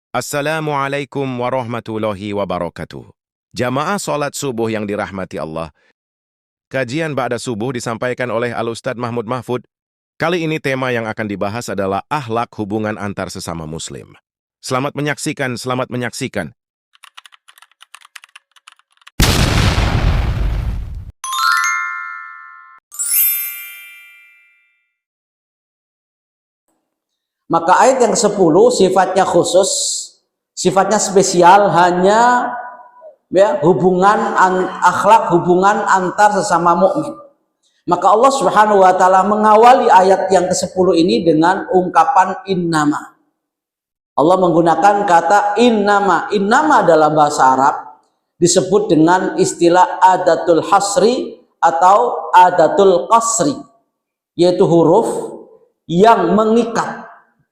Assalamualaikum warahmatullahi wabarakatuh. Jamaah salat subuh yang dirahmati Allah. Kajian ba'da subuh disampaikan oleh Al-Ustadz Mahmud Mahfud. Kali ini tema yang akan dibahas adalah akhlak hubungan antar sesama muslim. Selamat menyaksikan, selamat menyaksikan. Maka ayat yang ke-10 sifatnya khusus, sifatnya spesial, hanya akhlak hubungan antar sesama mukmin. Maka Allah Subhanahu wa taala mengawali ayat yang ke-10 ini dengan ungkapan innama. Allah menggunakan kata innama. Innama dalam bahasa Arab disebut dengan istilah adatul hasri atau adatul qasri, yaitu huruf yang mengikat,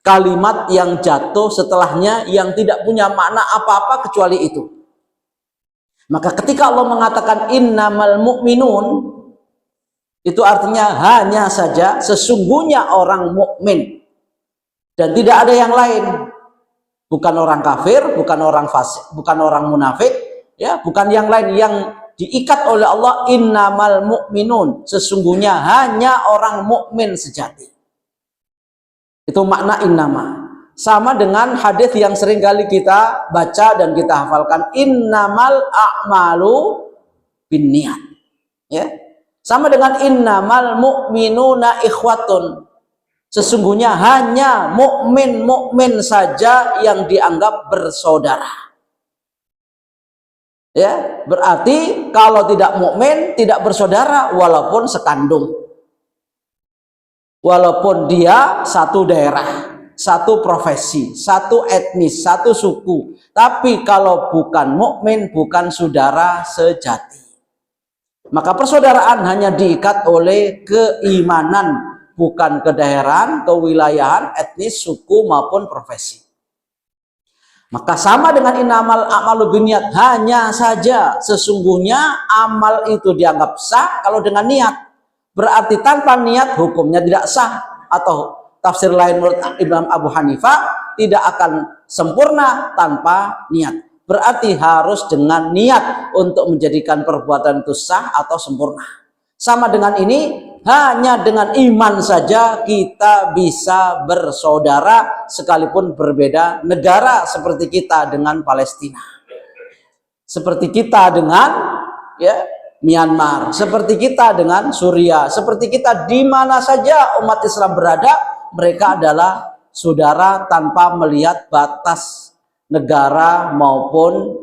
kalimat yang jatuh setelahnya yang tidak punya makna apa-apa kecuali itu. Maka ketika Allah mengatakan innamal mu'minun, itu artinya hanya saja sesungguhnya orang mukmin dan tidak ada yang lain. Bukan orang kafir, bukan orang fasik, bukan orang munafik, ya, bukan yang lain yang diikat oleh Allah. Innamal mu'minun, sesungguhnya hanya orang mukmin sejati. Itu makna innama. Sama dengan hadis yang sering kali kita baca dan kita hafalkan, innamal a'malu binniyat. Ya. Sama dengan innamal mu'minuna ikhwatun. Sesungguhnya hanya mukmin saja yang dianggap bersaudara. Ya, berarti kalau tidak mukmin tidak bersaudara walaupun sekandung. Walaupun dia satu daerah, satu profesi, satu etnis, satu suku, tapi kalau bukan mukmin, bukan saudara sejati. Maka persaudaraan hanya diikat oleh keimanan, bukan kedaerahan, kewilayahan, etnis, suku maupun profesi. Maka sama dengan innamal a'malu binniyat, hanya saja sesungguhnya amal itu dianggap sah kalau dengan niat. Berarti tanpa niat hukumnya tidak sah, atau tafsir lain menurut Imam Abu Hanifah tidak akan sempurna tanpa niat. Berarti harus dengan niat untuk menjadikan perbuatan itu sah atau sempurna. Sama dengan ini, hanya dengan iman saja kita bisa bersaudara sekalipun berbeda negara, seperti kita dengan Palestina, seperti kita dengan Myanmar, seperti kita dengan Suriah, seperti kita di mana saja umat Islam berada, mereka adalah saudara tanpa melihat batas negara maupun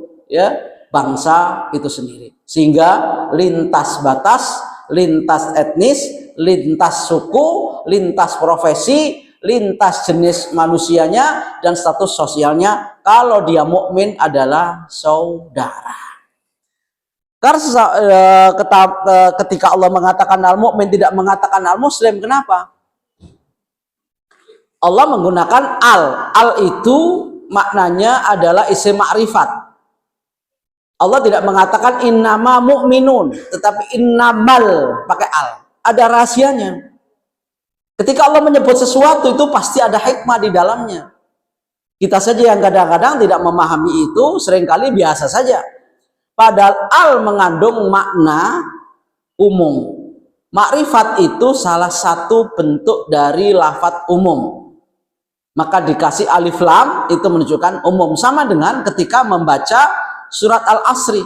bangsa itu sendiri. Sehingga lintas batas, lintas etnis, lintas suku, lintas profesi, lintas jenis manusianya dan status sosialnya, kalau dia mukmin adalah saudara. Karena ketika Allah mengatakan al-mu'min tidak mengatakan al-muslim, kenapa? Allah menggunakan al itu maknanya adalah isim ma'rifat. Allah tidak mengatakan innama mu'minun, tetapi innamal pakai al. Ada rahasianya. Ketika Allah menyebut sesuatu itu pasti ada hikmah di dalamnya. Kita saja yang kadang-kadang tidak memahami itu, seringkali biasa saja. Padahal al mengandung makna umum. Makrifat itu salah satu bentuk dari lafadz umum. Maka dikasih alif lam itu menunjukkan umum. Sama dengan ketika membaca surat Al-Asri.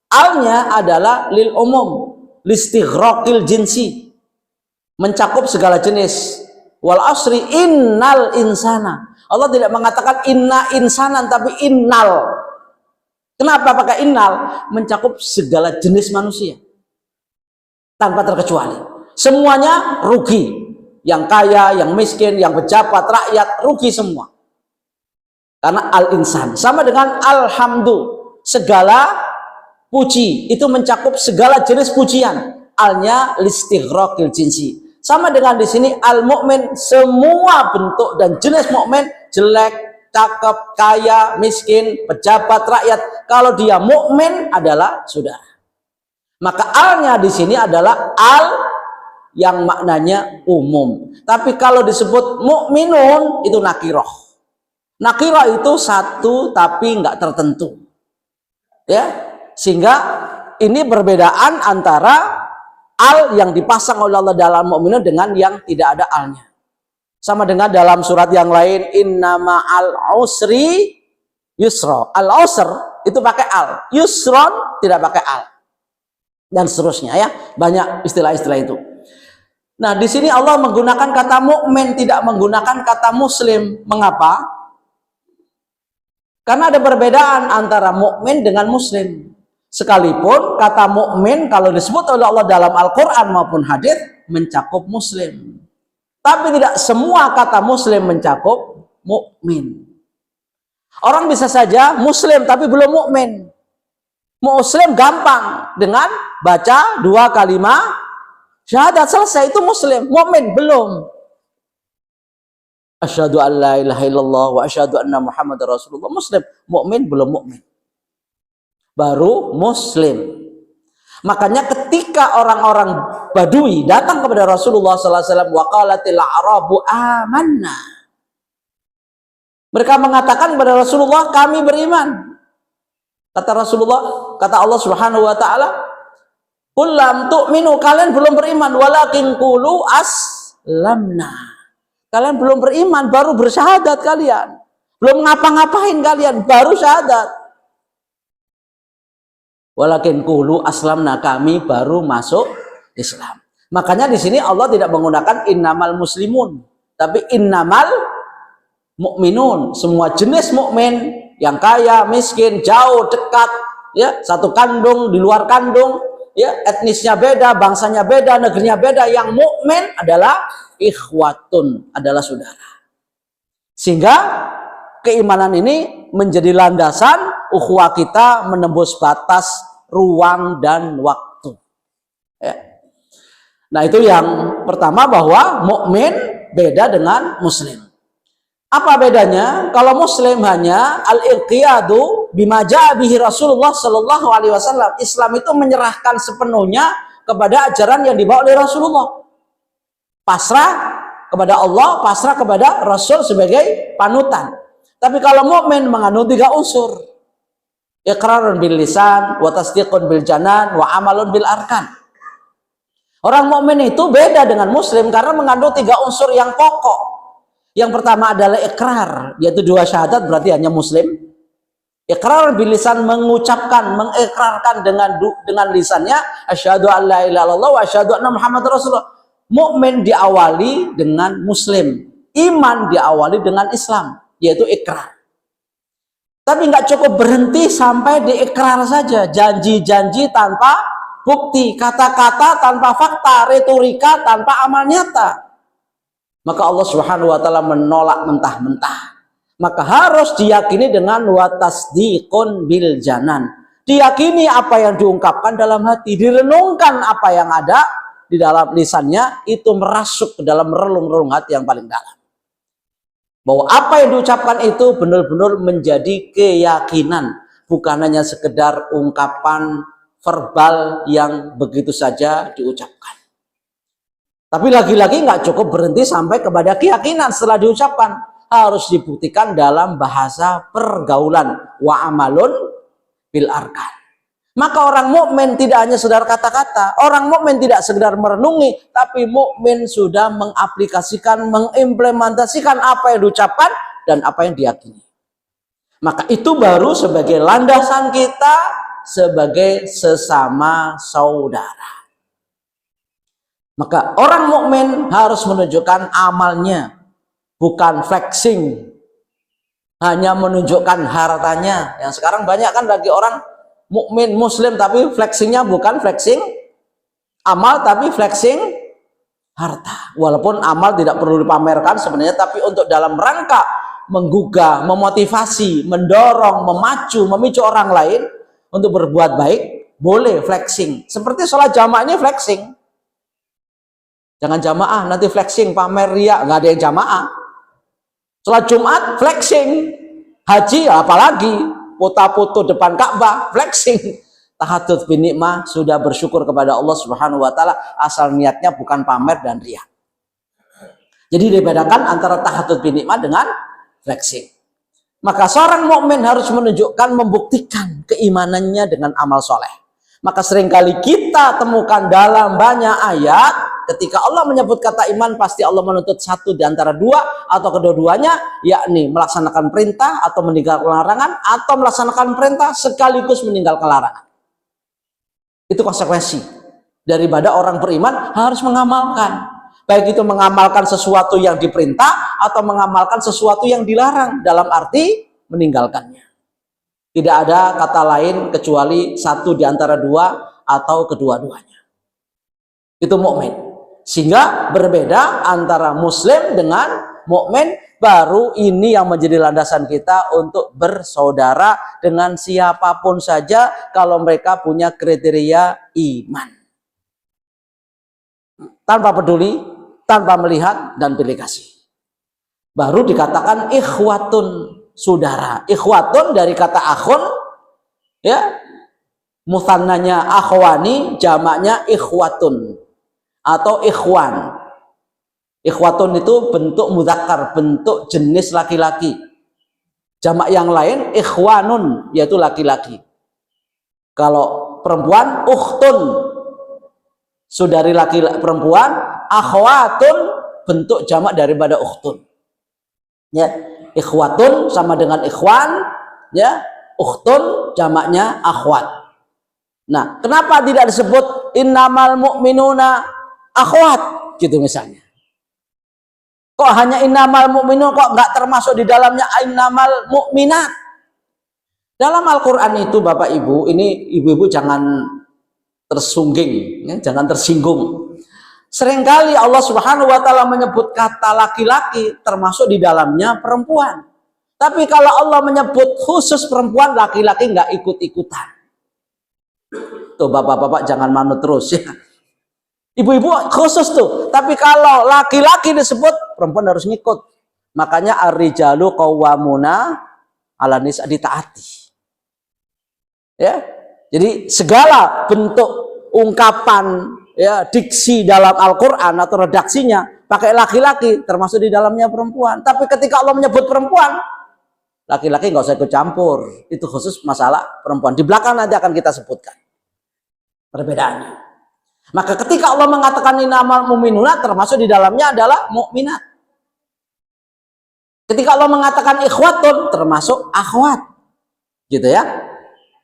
Alnya adalah lil umum, listighraqil jinsi, mencakup segala jenis. Wal asri innal insana. Allah tidak mengatakan inna insanan, tapi innal. Kenapa pakai innal? Mencakup segala jenis manusia tanpa terkecuali. Semuanya rugi. Yang kaya, yang miskin, yang pejabat, rakyat, rugi semua. Karena al-insan. Sama dengan alhamdu. Segala puji. Itu mencakup segala jenis pujian. Alnya listighraqil jinsi. Sama dengan di sini al-mu'min. Semua bentuk dan jenis mukmin, jelek, cakep, kaya, miskin, pejabat, rakyat, kalau dia mukmin adalah saudara. Maka alnya di sini adalah al yang maknanya umum. Tapi kalau disebut mukminun itu nakiroh. Nakira itu satu tapi nggak tertentu. Ya, sehingga ini perbedaan antara al yang dipasang oleh Allah dalam mukminun dengan yang tidak ada alnya. Sama dengan dalam surat yang lain, innama al usri yusra. Al usr itu pakai al, yusron tidak pakai al. Dan seterusnya ya, banyak istilah-istilah itu. Nah, di sini Allah menggunakan kata mukmin, tidak menggunakan kata muslim. Mengapa? Karena ada perbedaan antara mukmin dengan muslim. Sekalipun kata mukmin kalau disebut oleh Allah dalam Al-Qur'an maupun hadis mencakup muslim. Tapi tidak semua kata muslim mencakup mukmin. Orang bisa saja muslim tapi belum mukmin. Muslim gampang dengan baca 2 kalimat syahadat selesai, itu muslim. Mukmin belum. Asyhadu an la ilaha illallah wa asyhadu anna Muhammadar Rasulullah. Muslim, mukmin belum mukmin. Baru muslim. Makanya ketika orang-orang Badui datang kepada Rasulullah sallallahu alaihi wasallam, waqalatil a'rabu amanna. Mereka mengatakan kepada Rasulullah, kami beriman. Kata Rasulullah, kata Allah Subhanahu wa taala, "Qul lam tu'minu," kalian belum beriman, walakin qulu aslamna. Kalian belum beriman, baru bersyahadat kalian. Belum ngapa-ngapain kalian, baru syahadat. Walakin qulu aslamna, kami baru masuk Islam. Makanya di sini Allah tidak menggunakan innamal muslimun, tapi innamal mukminun. Semua jenis mukmin, yang kaya, miskin, jauh, dekat, ya, satu kandung, di luar kandung, ya, etnisnya beda, bangsanya beda, negerinya beda, yang mukmin adalah ikhwatun, adalah saudara. Sehingga keimanan ini menjadi landasan ukhuwah kita menembus batas ruang dan waktu. Ya. Nah, itu yang pertama, bahwa mukmin beda dengan muslim. Apa bedanya? Kalau muslim hanya al-inqiyadu bima ja'a bihi Rasulullah sallallahu alaihi wasallam. Islam itu menyerahkan sepenuhnya kepada ajaran yang dibawa oleh Rasulullah. Pasrah kepada Allah, pasrah kepada Rasul sebagai panutan. Tapi kalau mukmin mengandung 3 unsur. Iqrarun bil lisan, wa tasdiqun bil janan, wa amalun bil arkan. Orang mukmin itu beda dengan muslim karena mengandung 3 unsur yang pokok. Yang pertama adalah ikrar, yaitu 2 syahadat, berarti hanya muslim. Ikrar bil lisan, mengucapkan, mengikrarkan dengan lisannya, asyhadu an la ilaha illallah wa asyhadu anna Muhammadar Rasulullah. Mukmin diawali dengan muslim, iman diawali dengan Islam, yaitu ikrar. Tapi nggak cukup berhenti sampai di ikrar saja, janji-janji tanpa bukti, kata-kata tanpa fakta, retorika tanpa amal nyata. Maka Allah Subhanahu wa taala menolak mentah-mentah. Maka harus diyakini dengan wa tasdiqun bil janan. Diyakini apa yang diungkapkan dalam hati, direnungkan apa yang ada di dalam lisannya, itu merasuk ke dalam relung-relung hati yang paling dalam. Bahwa apa yang diucapkan itu benar-benar menjadi keyakinan, bukan hanya sekedar ungkapan verbal yang begitu saja diucapkan. Tapi lagi-lagi nggak cukup berhenti sampai kepada keyakinan setelah diucapkan, harus dibuktikan dalam bahasa pergaulan, wa amalun bil arkan. Maka orang mukmin tidak hanya sekedar kata-kata, orang mukmin tidak sekedar merenungi, tapi mukmin sudah mengaplikasikan, mengimplementasikan apa yang diucapkan dan apa yang diyakini. Maka itu baru sebagai landasan kita sebagai sesama saudara. Maka orang mukmin harus menunjukkan amalnya, bukan flexing, hanya menunjukkan hartanya. Yang sekarang banyak kan lagi orang mukmin muslim tapi flexingnya bukan flexing amal, tapi flexing harta. Walaupun amal tidak perlu dipamerkan sebenarnya, tapi untuk dalam rangka menggugah, memotivasi, mendorong, memicu orang lain untuk berbuat baik, boleh flexing. Seperti sholat jamaah ini flexing. Jangan jamaah nanti flexing, pamer ria, nggak ada yang jamaah. Sholat Jumat flexing, haji apalagi foto-foto depan Ka'bah, flexing. Tahajud bin nikmah, sudah bersyukur kepada Allah Subhanahu wa taala, asal niatnya bukan pamer dan riya. Jadi dibedakan antara tahajud bin nikmah dengan flexing. Maka seorang mukmin harus menunjukkan, membuktikan keimanannya dengan amal soleh. Maka seringkali kita temukan dalam banyak ayat, ketika Allah menyebut kata iman, pasti Allah menuntut satu di antara dua atau kedua-duanya, yakni melaksanakan perintah atau meninggalkan larangan, atau melaksanakan perintah sekaligus meninggalkan larangan. Itu konsekuensi daripada orang beriman harus mengamalkan. Baik itu mengamalkan sesuatu yang diperintah atau mengamalkan sesuatu yang dilarang, dalam arti meninggalkannya. Tidak ada kata lain kecuali satu di antara dua atau kedua-duanya. Itu mukmin. Sehingga berbeda antara muslim dengan mukmin. Baru ini yang menjadi landasan kita untuk bersaudara dengan siapapun saja kalau mereka punya kriteria iman. Tanpa peduli, tanpa melihat dan pilih kasih. Baru dikatakan ikhwatun, saudara. Ikhwatun dari kata akhun, ya, muthannanya akhwani, jamaknya ikhwatun atau ikhwan. Ikhwatun itu bentuk mudzakkar, bentuk jenis laki-laki. Jamak yang lain ikhwanun, yaitu laki-laki. Kalau perempuan ukhtun, saudari laki-laki perempuan. Akhwatun bentuk jamak daripada ukhtun. Ya, ikhwatun sama dengan ikhwan, ya. Ukhtun jamaknya akhwat. Nah, kenapa tidak disebut innamal mu'minuna akhwat gitu misalnya? Kok hanya innamal mu'minun, kok nggak termasuk di dalamnya innamal mu'minat? Dalam Al-Qur'an itu Bapak Ibu, ini ibu-ibu jangan tersungging, ya, jangan tersinggung. Seringkali Allah Subhanahu wa taala menyebut kata laki-laki termasuk di dalamnya perempuan. Tapi kalau Allah menyebut khusus perempuan, laki-laki nggak ikut-ikutan. Tuh bapak-bapak jangan manut terus ya. Ibu-ibu khusus tuh. Tapi kalau laki-laki disebut, perempuan harus ngikut. Makanya ar-rijalu qawwamuna 'alan nisa, ditaati. Ya. Jadi segala bentuk ungkapan, ya, diksi dalam Al-Qur'an atau redaksinya pakai laki-laki termasuk di dalamnya perempuan. Tapi ketika Allah menyebut perempuan, laki-laki nggak usah ikut campur. Itu khusus masalah perempuan. Di belakang nanti akan kita sebutkan perbedaannya. Maka ketika Allah mengatakan innamal mu'minuna, termasuk di dalamnya adalah mukminat. Ketika Allah mengatakan ikhwatun, termasuk akhwat. Gitu ya.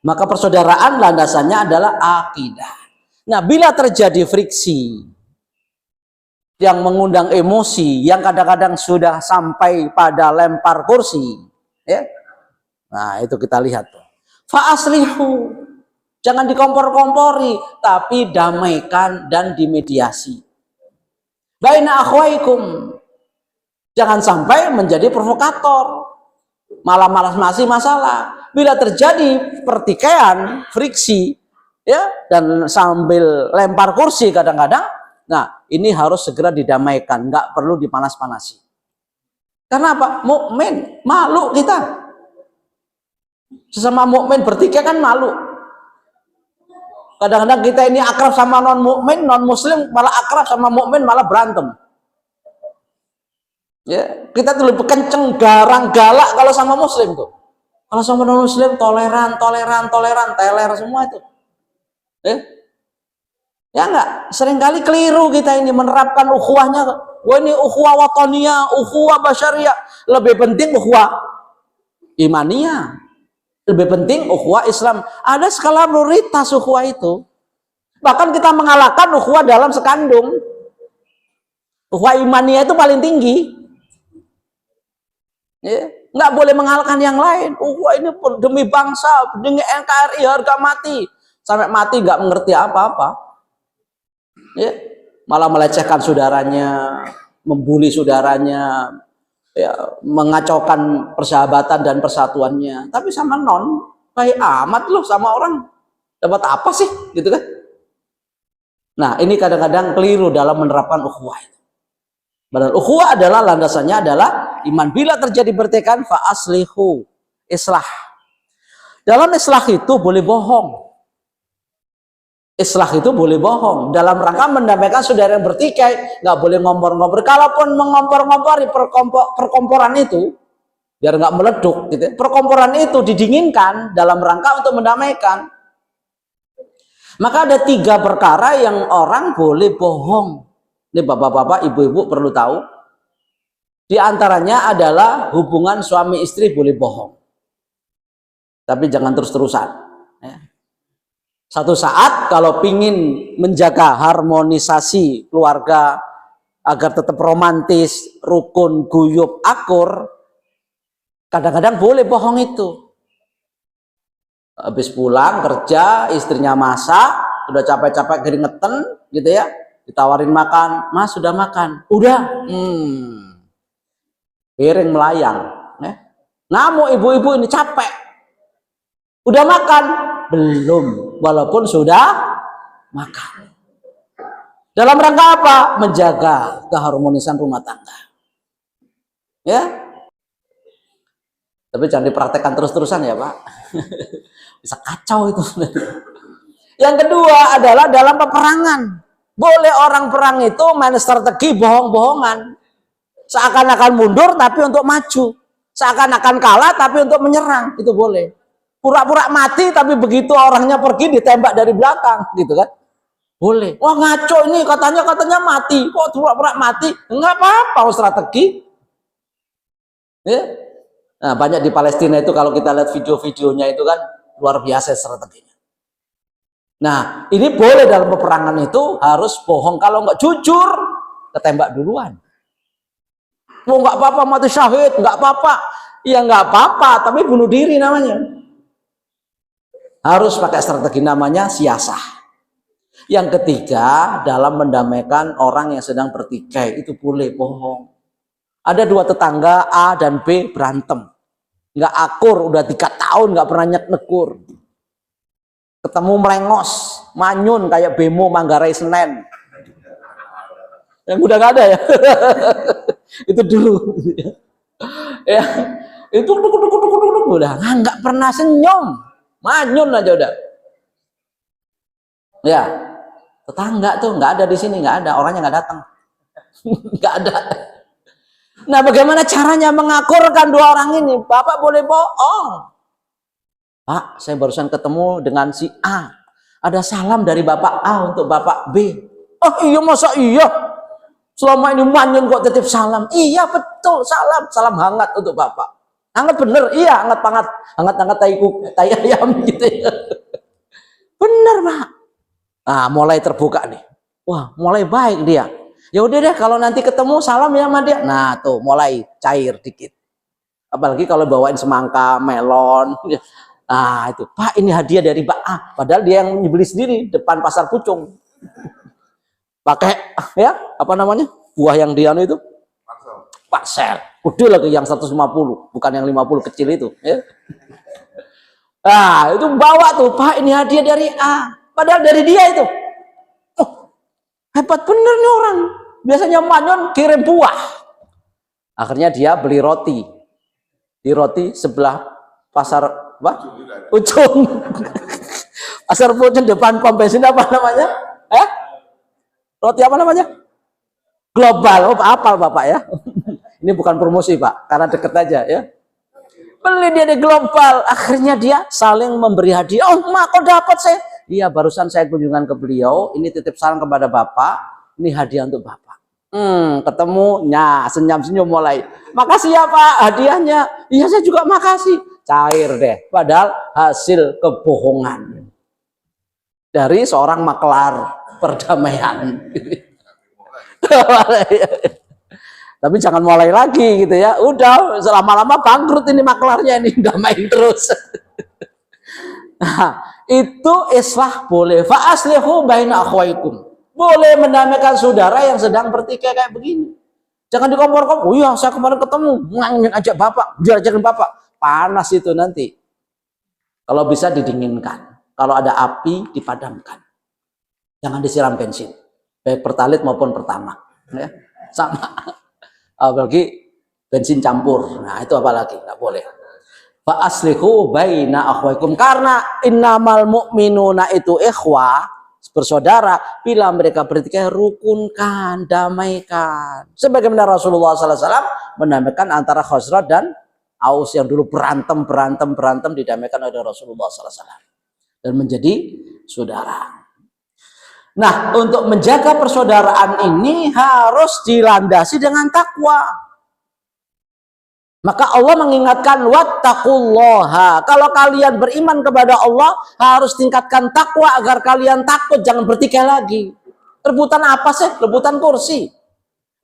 Maka persaudaraan landasannya adalah akidah. Nah, bila terjadi friksi yang mengundang emosi, yang kadang-kadang sudah sampai pada lempar kursi, ya. Nah, itu kita lihat tuh. Fa aslihu. Jangan dikompor-kompori, tapi damaikan dan dimediasi. Baina akhwaikum. Jangan sampai menjadi provokator. Malah masih masalah. Bila terjadi pertikaian, friksi, ya, dan sambil lempar kursi kadang-kadang, nah, ini harus segera didamaikan, nggak perlu dipanas-panasi. Karena apa? Mukmin, malu kita. Sesama mukmin bertikai kan malu. Kadang-kadang kita ini akrab sama non-mukmin, non-muslim malah akrab sama mukmin malah berantem. Ya, kita tuh lebih kenceng, garang, galak kalau sama muslim tuh. Kalau sama non-muslim toleran, teler semua itu. Ya enggak, seringkali keliru kita ini menerapkan ukhuwahnya. Wah, ini ukhuwah wataniyah, ukhuwah basyariyah. Lebih penting ukhuwah imaniyah. Lebih penting ukhuwah Islam. Ada skala prioritas ukhuwah itu. Bahkan kita mengalahkan ukhuwah dalam sekandung. Ukhuwah imaniyah itu paling tinggi. Ya, nggak boleh mengalahkan yang lain. Ukhuwah ini demi bangsa, demi NKRI harga mati. Sampai mati nggak mengerti apa-apa. Ya, malah melecehkan saudaranya, membuli saudaranya, ya, mengacaukan persahabatan dan persatuannya. Tapi sama non, baik amat loh sama orang. Dapat apa sih? Gitu kan? Nah, ini kadang-kadang keliru dalam menerapkan ukhuwah. Padahal ukhuwah adalah landasannya adalah iman. Bila terjadi pertikaian, fa aslihu, islah. Dalam islah itu boleh bohong. Islah itu boleh bohong. Dalam rangka mendamaikan saudara yang bertikai, nggak boleh ngompor-ngompor. Kalaupun mengompor-ngompori perkomporan itu, biar nggak meleduk gitu. Perkomporan itu didinginkan dalam rangka untuk mendamaikan. Maka ada 3 perkara yang orang boleh bohong. Ini bapak-bapak, ibu-ibu perlu tahu. Di antaranya adalah hubungan suami istri boleh bohong. Tapi jangan terus-terusan. Satu saat kalau pingin menjaga harmonisasi keluarga agar tetap romantis, rukun, guyub, akur, kadang-kadang boleh bohong itu. Habis pulang kerja, istrinya masak, udah capek-capek keringetan gitu ya, ditawarin makan, Mas sudah makan? Udah. Piring melayang. Namun ibu-ibu ini capek. Udah makan? Belum, walaupun sudah makan. Dalam rangka apa? Menjaga keharmonisan rumah tangga. Ya. Tapi jangan dipraktekkan terus-terusan ya Pak. Bisa kacau itu. Yang kedua adalah dalam peperangan. Boleh orang perang itu main strategi bohong-bohongan. Seakan-akan mundur tapi untuk maju. Seakan-akan kalah tapi untuk menyerang. Itu boleh. Pura-pura mati tapi begitu orangnya pergi ditembak dari belakang. Gitu kan. Boleh. Wah ngaco ini katanya mati. Kok pura-pura mati? Enggak apa-apa strategi. Ya. Nah, banyak di Palestina itu kalau kita lihat video-videonya itu kan luar biasa strateginya. Nah, ini boleh dalam peperangan itu harus bohong. Kalau nggak jujur, ketembak duluan. Oh nggak apa-apa mati syahid, nggak apa-apa. Iya nggak apa-apa, tapi bunuh diri namanya. Harus pakai strategi namanya siasah. Yang ketiga, dalam mendamaikan orang yang sedang bertikai itu boleh bohong. Ada 2 tetangga A dan B berantem. Nggak akur, udah 3 tahun nggak pernah nekur. Ketemu melengos, manyun kayak bemo Manggarai Senen. Yang udah nggak ada ya. Itu dulu. Ya, itu udah nggak pernah senyum, manyun aja udah. Ya, tetangga tuh nggak ada di sini, nggak ada, orangnya nggak datang, nggak ada. Nah, bagaimana caranya mengakurkan 2 orang ini? Bapak boleh bohong. Pak, saya barusan ketemu dengan si A. Ada salam dari Bapak A untuk Bapak B. Oh iya, masa iya? Selama ini manyun kok titip salam. Iya betul, salam hangat untuk Bapak. Hangat bener, iya hangat tai ayam gitu ya. Bener Pak. Nah, mulai terbuka nih. Wah, mulai baik dia. Ya udah deh kalau nanti ketemu salam ya sama dia. Nah tuh mulai cair dikit. Apalagi kalau bawain semangka, melon. Nah itu Pak ini hadiah dari Pak A. Padahal dia yang beli sendiri depan pasar Pucung. Pakai ya apa namanya buah yang dia itu Parsel. Udah lagi yang 150 bukan yang 50 kecil itu. Ya. Nah itu bawa tuh Pak ini hadiah dari A. Padahal dari dia itu. Oh hebat bener nih orang. Biasanya manyun kirim buah. Akhirnya dia beli roti. Di roti sebelah pasar apa? Ujung. Pasar Pucung depan pom bensin apa namanya? Roti apa namanya? Global. Oh, apal Bapak ya. Ini bukan promosi Pak, karena deket aja ya. Beli dia di Global. Akhirnya dia saling memberi hadiah. Oh, Mak, kok dapat saya? Iya, barusan saya kunjungan ke beliau. Ini titip salam kepada Bapak. Ini hadiah untuk Bapak. Ketemu, senyum-senyum mulai. Makasih ya Pak, hadiahnya. Iya saya juga makasih. Cair deh. Padahal hasil kebohongan dari seorang maklar perdamaian. Tapi jangan mulai lagi gitu ya. Udah, selama-lama bangkrut ini maklarnya ini damai terus. Nah, itu islah boleh. Fa aslihu baina akhwaikum. Boleh mendamaikan saudara yang sedang bertikai kayak begini. Jangan dikompor-kompor. Oh iya, saya kemarin ketemu, ajak Bapak, ajakin Bapak. Panas itu nanti. Kalau bisa didinginkan. Kalau ada api dipadamkan. Jangan disiram bensin. Baik pertalit maupun pertamax. Ya. Sama. Apalagi bensin campur. Nah, itu apalagi nggak boleh. Fa aslihu baina akhwaikum. Karena innamal mu'minuna itu ikhwah, bersaudara, bila mereka bertikai rukunkan, damaikan. Sebagaimana Rasulullah SAW mendamaikan antara Khazraj dan Aus yang dulu berantem didamaikan oleh Rasulullah SAW dan menjadi saudara. Nah, untuk menjaga persaudaraan ini harus dilandasi dengan takwa. Maka Allah mengingatkan wattaqullaha. Kalau kalian beriman kepada Allah, harus tingkatkan takwa agar kalian takut, jangan bertikai lagi. Rebutan apa sih? Rebutan kursi.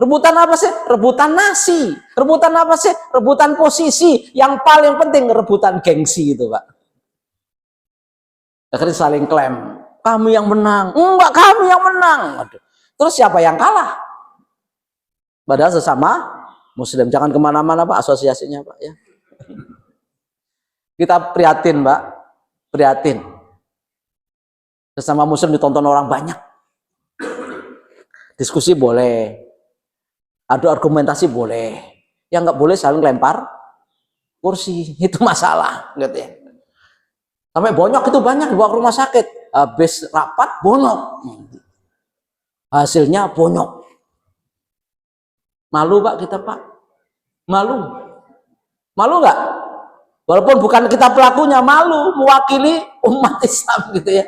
Rebutan apa sih? Rebutan nasi. Rebutan apa sih? Rebutan posisi. Yang paling penting rebutan gengsi itu, Pak. Akhirnya saling klaim. Kami yang menang. Enggak, kami yang menang. Waduh. Terus siapa yang kalah? Padahal sesama Muslim. Jangan kemana-mana, Pak, asosiasinya, Pak, ya. Kita prihatin, Pak. Prihatin. Sesama Muslim ditonton orang banyak. Diskusi boleh. Adu argumentasi boleh. Yang nggak boleh saling lempar kursi. Itu masalah. Gitu ya. Sampai bonyok itu banyak dibawa ke rumah sakit. Habis rapat, bonyok. Hasilnya bonyok. Malu, Pak, kita, Pak. Malu. Malu nggak? Walaupun bukan kita pelakunya, malu mewakili umat Islam gitu ya.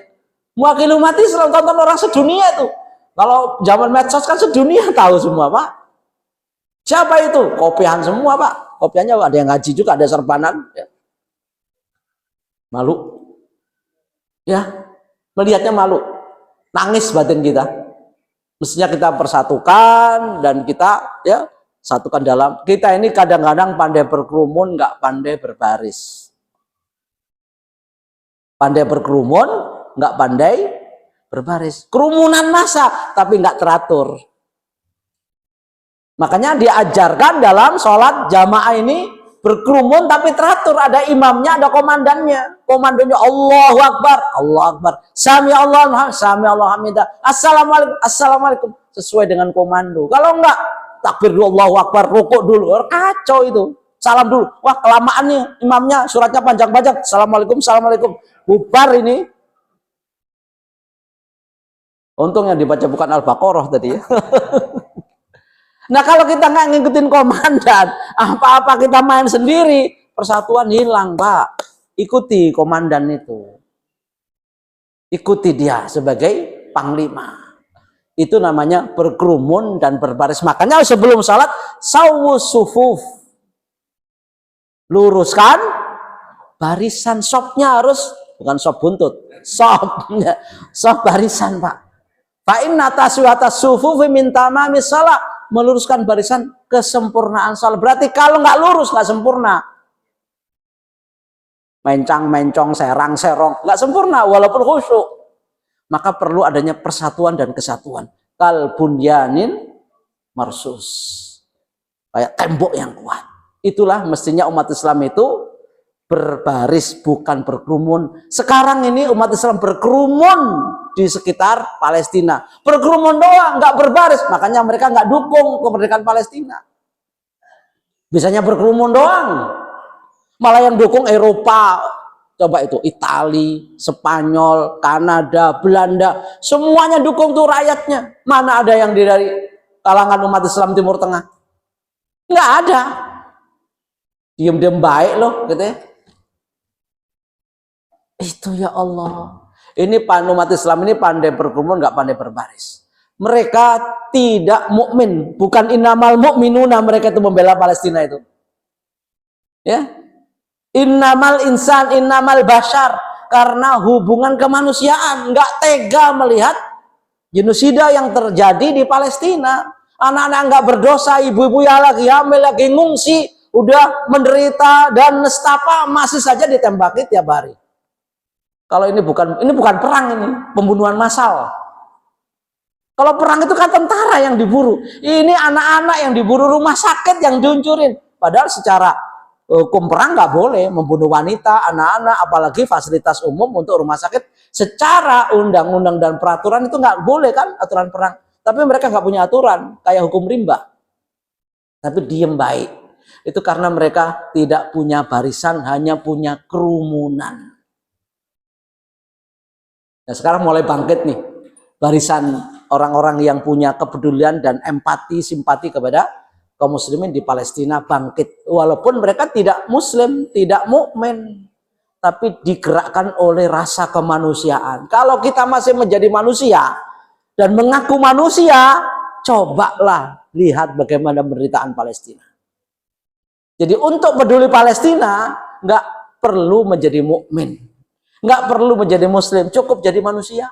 Mewakili umat Islam, tonton orang sedunia itu. Kalau zaman medsos kan sedunia tahu semua, Pak. Siapa itu? Kopian semua, Pak. Kopiannya ada yang ngaji juga, ada serbanan. Ya. Malu. Ya, melihatnya malu. Nangis batin kita. Mestinya kita persatukan dan kita ya satukan dalam. Kita ini kadang-kadang pandai berkerumun, nggak pandai berbaris. Pandai berkerumun, nggak pandai berbaris. Kerumunan massa, tapi nggak teratur. Makanya diajarkan dalam sholat jamaah ini berkerumun tapi teratur. Ada imamnya, ada komandannya. Komandonya Allahu Akbar, Allahu Akbar. Sami Allah, Sami Allah hamidah. Assalamualaikum, Assalamualaikum. Sesuai dengan komando. Kalau enggak, takbir dulu, Allahu Akbar, rukuk dulu. Kacau itu. Salam dulu. Wah, kelamaan nih imamnya, suratnya panjang-panjang. Assalamualaikum, Assalamualaikum. Bubar ini. Untung yang dibaca bukan Al-Baqarah tadi ya. Nah, kalau kita nggak ngikutin komandan, apa-apa kita main sendiri, persatuan hilang, Pak. Ikuti komandan itu. Ikuti dia sebagai panglima. Itu namanya berkerumun dan berbaris. Makanya sebelum salat, sawwus sufuf. Luruskan barisan, sopnya harus, bukan sop buntut, sopnya, sop barisan, Pak. Fa inna taswiyatas sufufi min tamamis shalah. Meluruskan barisan kesempurnaan salat. Berarti kalau nggak lurus nggak sempurna. Mencang-mencong, serang-serong, nggak sempurna walaupun khusyuk. Maka perlu adanya persatuan dan kesatuan. Kal bunyanin marsus. Kayak tembok yang kuat. Itulah mestinya umat Islam itu berbaris, bukan berkerumun. Sekarang ini umat Islam berkerumun di sekitar Palestina. Berkerumun doang, nggak berbaris. Makanya mereka nggak dukung kemerdekaan Palestina. Biasanya berkerumun doang. Malah yang dukung Eropa. Coba itu Itali, Spanyol, Kanada, Belanda. Semuanya dukung tuh rakyatnya. Mana ada yang dari kalangan umat Islam Timur Tengah? Nggak ada. Diem-diem baik loh gitu ya. Itu ya Allah. Ini umat Islam ini pandai berkerumun, nggak pandai berbaris. Mereka tidak mukmin, bukan innamal mu'minuna mereka itu membela Palestina itu. Ya. Innamal insan, innamal bashar, karena hubungan kemanusiaan, nggak tega melihat genosida yang terjadi di Palestina. Anak-anak nggak berdosa, ibu-ibu yang lagi hamil, lagi ngungsi, udah menderita dan nestapa masih saja ditembaki tiap hari. Kalau ini bukan perang, ini pembunuhan massal. Kalau perang itu kan tentara yang diburu. Ini anak-anak yang diburu, rumah sakit yang diuncurin. Padahal secara hukum perang nggak boleh membunuh wanita, anak-anak, apalagi fasilitas umum untuk rumah sakit. Secara undang-undang dan peraturan itu nggak boleh kan aturan perang. Tapi mereka nggak punya aturan, kayak hukum rimba. Tapi diem baik. Itu karena mereka tidak punya barisan, hanya punya kerumunan. Nah, sekarang mulai bangkit nih barisan orang-orang yang punya kepedulian dan empati, simpati kepada kaum muslimin di Palestina bangkit, walaupun mereka tidak muslim, tidak mukmin, tapi digerakkan oleh rasa kemanusiaan. Kalau kita masih menjadi manusia dan mengaku manusia, cobalah lihat bagaimana penderitaan Palestina. Jadi untuk peduli Palestina nggak perlu menjadi mukmin, nggak perlu menjadi muslim, cukup jadi manusia.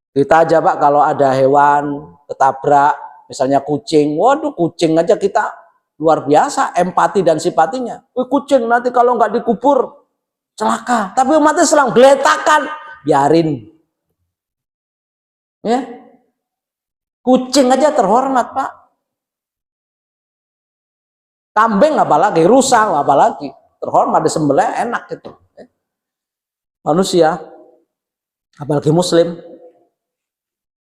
Kita aja Pak, kalau ada hewan ketabrak, misalnya kucing, waduh kucing aja kita luar biasa empati dan simpatinya. Kucing nanti kalau nggak dikubur celaka. Tapi umat Islam geletakan, biarin. Ya, kucing aja terhormat Pak. Kambing apalagi, rusa apalagi, terhormat disembelih enak gitu. Manusia, apalagi muslim,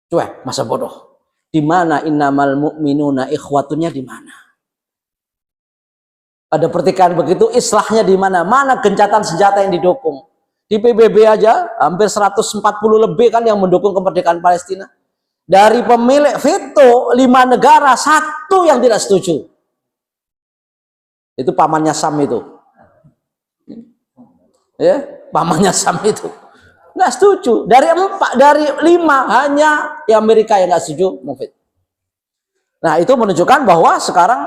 cuek, masa bodoh. Di mana innamal mu'minuna ikhwatunya di mana? Ada pertikaian begitu, islahnya di mana? Mana gencatan senjata yang didukung? Di PBB aja hampir 140 lebih kan yang mendukung kemerdekaan Palestina. Dari pemilik veto 5 negara, 1 yang tidak setuju. Itu pamannya Sam itu. Ya, pamannya Sam itu. Nggak setuju. Dari 5 hanya di Amerika yang nggak setuju Mufid. Nah, itu menunjukkan bahwa sekarang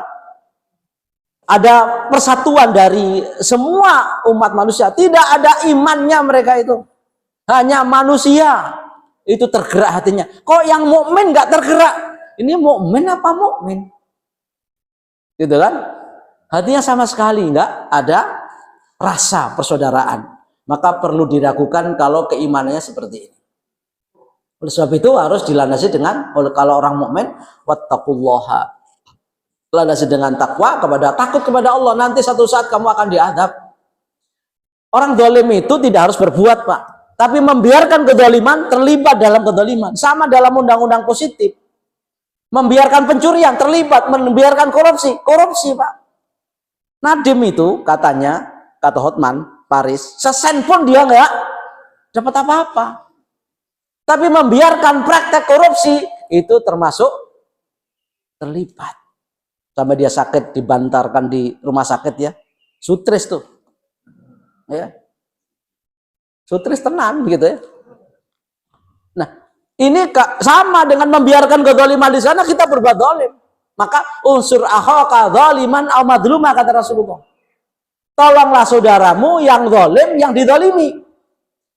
ada persatuan dari semua umat manusia. Tidak ada imannya mereka itu. Hanya manusia itu tergerak hatinya. Kok yang mukmin nggak tergerak? Ini mukmin apa mukmin? Gitu kan? Hatinya sama sekali nggak ada rasa persaudaraan. Maka perlu diragukan kalau keimanannya seperti ini. Oleh sebab itu harus dilandasi dengan, kalau orang mukmin, wattaqullaha, landasi dengan takwa, takut kepada Allah. Nanti satu saat kamu akan diadab. Orang zalim itu tidak harus berbuat Pak, tapi membiarkan kezaliman, terlibat dalam kezaliman. Sama dalam undang-undang positif, membiarkan pencurian, terlibat, membiarkan korupsi Pak. Nadim itu katanya, kata Hotman Paris, sesen pun dia nggak dapat apa-apa. Tapi membiarkan praktek korupsi itu termasuk terlibat. Sampai dia sakit dibantarkan di rumah sakit ya. Sutris tuh. Ya. Sutris tenan gitu ya. Nah, ini sama dengan membiarkan kezaliman di sana, kita berbuat zalim. Maka unsur akhaka zaliman aw madluma, kata Rasulullah. Tolonglah saudaramu yang zalim, yang dizalimi.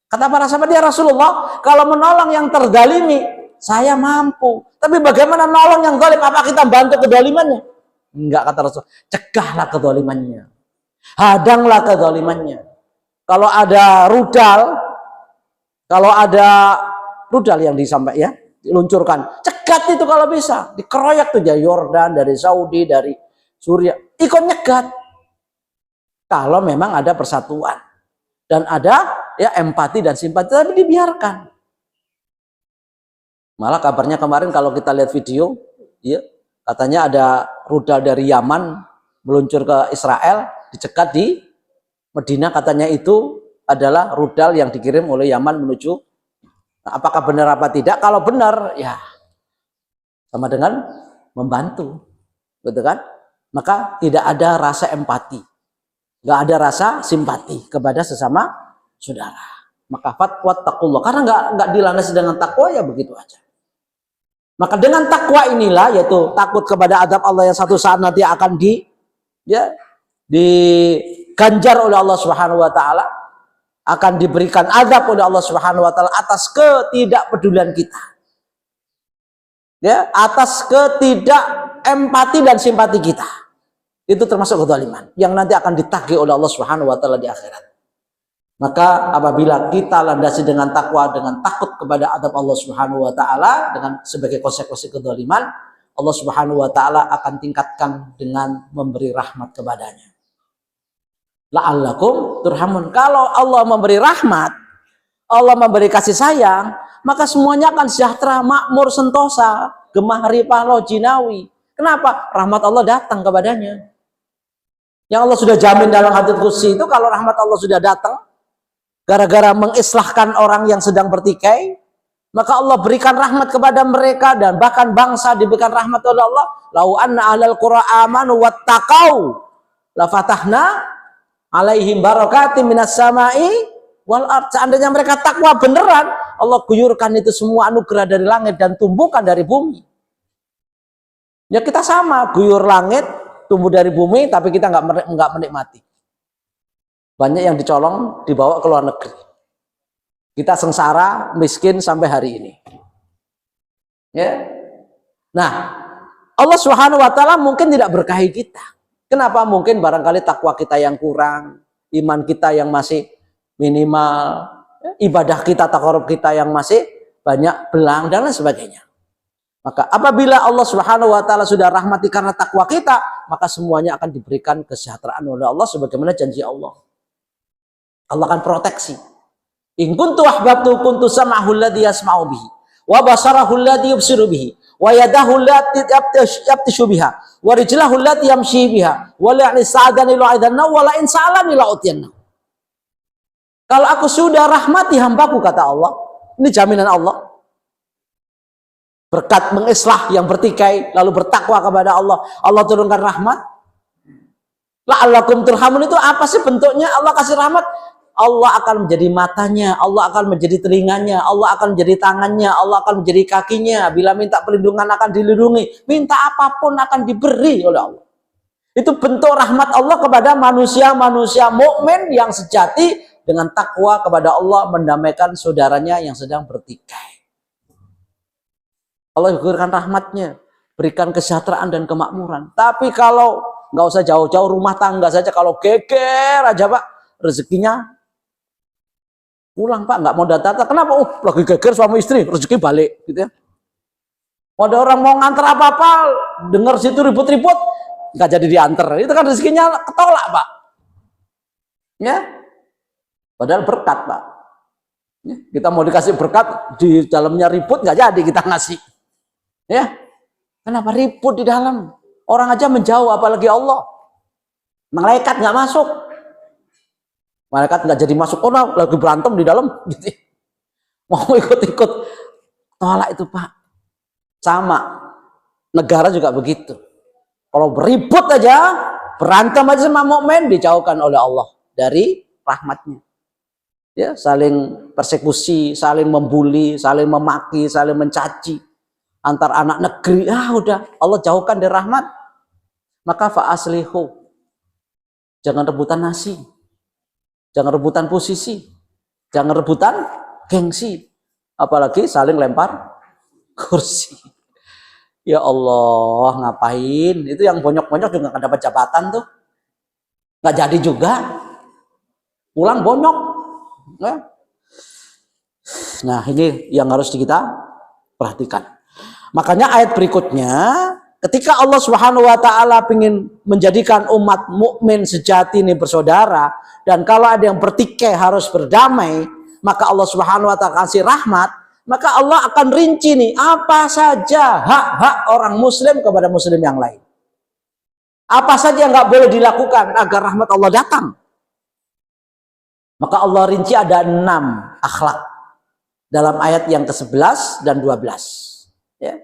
Kata para sahabat, ya Rasulullah, kalau menolong yang terzalimi, saya mampu. Tapi bagaimana menolong yang zalim? Apa kita bantu kezalimannya? Enggak, kata Rasul. Cegahlah kezalimannya. Hadanglah kezalimannya. Kalau ada rudal yang disampaikan ya, diluncurkan, cegat itu kalau bisa, dikeroyak tuh dari Yordan, dari Saudi, dari Suriah, ikut nyegat. Kalau memang ada persatuan dan ada ya empati dan simpati, tapi dibiarkan. Malah kabarnya kemarin kalau kita lihat video, ya katanya ada rudal dari Yaman meluncur ke Israel, dicegat di Medina, katanya itu adalah rudal yang dikirim oleh Yaman menuju. Nah, apakah benar apa tidak? Kalau benar, ya sama dengan membantu, betul kan? Maka tidak ada rasa empati, nggak ada rasa simpati kepada sesama saudara. Maka wattaqullah, karena nggak dilandasi dengan takwa, ya begitu aja. Maka dengan takwa inilah, yaitu takut kepada azab Allah yang satu saat nanti akan diganjar oleh Allah Subhanahu wa taala, akan diberikan azab oleh Allah Subhanahu wa taala atas ketidakpedulian kita. Ya, atas empati dan simpati kita. Itu termasuk kezaliman yang nanti akan ditagih oleh Allah Subhanahu wa taala di akhirat. Maka apabila kita landasi dengan takwa, dengan takut kepada azab Allah Subhanahu wa taala, dengan sebagai konsekuensi kezaliman, Allah Subhanahu wa taala akan tingkatkan dengan memberi rahmat kepadanya. La'allakum turhamun. Kalau Allah memberi rahmat, Allah memberi kasih sayang, maka semuanya akan sejahtera, makmur, sentosa, gemah ripah, lojinawi. Kenapa? Rahmat Allah datang kepadanya. Yang Allah sudah jamin dalam hadits qudsi itu, kalau rahmat Allah sudah datang, gara-gara mengislahkan orang yang sedang bertikai, Maka Allah berikan rahmat kepada mereka, dan bahkan bangsa diberikan rahmat oleh Allah. Lau anna ahlal qura amanu wattaqau la fatahna alaihim barakatim minas samai wal ard. Seandainya mereka takwa beneran, Allah guyurkan itu semua anugerah dari langit dan tumbuhkan dari bumi. Ya kita sama, guyur langit, tumbuh dari bumi, tapi kita nggak menikmati. Banyak yang dicolong, dibawa ke luar negeri. Kita sengsara, miskin sampai hari ini. Ya. Nah, Allah Subhanahu wa taala mungkin tidak berkahi kita. Kenapa? Mungkin barangkali takwa kita yang kurang, iman kita yang masih minimal, ibadah kita, takarub kita yang masih banyak belang dan lain sebagainya. Maka apabila Allah Subhanahu wa taala sudah rahmati karena takwa kita, maka semuanya akan diberikan kesejahteraan oleh Allah sebagaimana janji Allah. Allah akan proteksi. In kuntu ahbabtu kuntu sam'ahu alladhi yasma'u bihi wa basarahu alladhi yubsiru bihi wa yadahu allati yabtishu biha wa rijlahu allati yamshi biha wa la'in sa'adani lu'aidanna wa la'in sa'alani la'utiyanna. Kalau aku sudah rahmati hambaku, kata Allah, ini jaminan Allah, berkat mengislah yang bertikai lalu bertakwa kepada Allah, Allah turunkan rahmat. La'allakum turhamun itu apa sih bentuknya? Allah kasih rahmat, Allah akan menjadi matanya, Allah akan menjadi telinganya, Allah akan menjadi tangannya, Allah akan menjadi kakinya. Bila minta perlindungan akan dilindungi, minta apapun akan diberi oleh Allah. Itu bentuk rahmat Allah kepada manusia-manusia mukmin yang sejati dengan takwa kepada Allah, mendamaikan saudaranya yang sedang bertikai. Allah berikan rahmatnya, berikan kesejahteraan dan kemakmuran. Tapi kalau nggak usah jauh-jauh, rumah tangga saja kalau geger aja Pak, rezekinya pulang Pak, nggak mau datang. Kenapa? Lagi geger suami istri, rezeki balik, gitu ya. Ada orang mau nganter apa-apa, dengar situ ribut-ribut, nggak jadi diantar. Itu kan rezekinya ketolak Pak. Ya, padahal berkat Pak. Ya, kita mau dikasih berkat, di dalamnya ribut, nggak jadi kita ngasih. Ya, kenapa ribut di dalam? Orang aja menjauh, apalagi Allah. Malaikat nggak masuk. Malaikat nggak jadi masuk, oh nah, lagi berantem di dalam, gitu. Mau ikut-ikut, tolak itu Pak. Sama, negara juga begitu. Kalau beribut aja, berantem aja sama mukmin, dijauhkan oleh Allah dari rahmatnya. Ya, saling persekusi, saling membuli, saling memaki, saling mencaci antar anak negeri, udah Allah jauhkan dari rahmat. Maka fa'aslihu, jangan rebutan nasi. Jangan rebutan posisi, jangan rebutan gengsi, apalagi saling lempar kursi. Ya Allah, ngapain? Itu yang bonyok-bonyok juga nggak dapat jabatan tuh, nggak jadi juga, pulang bonyok. Nah ini yang harus kita perhatikan. Makanya ayat berikutnya, ketika Allah Subhanahu wa taala ingin menjadikan umat mukmin sejati ini bersaudara, dan kalau ada yang bertikai harus berdamai, maka Allah Subhanahu wa taala kasih rahmat, maka Allah akan rinci nih apa saja hak-hak orang muslim kepada muslim yang lain. Apa saja yang nggak boleh dilakukan agar rahmat Allah datang. Maka Allah rinci ada 6 akhlak dalam ayat yang ke-11 dan 12. Ya.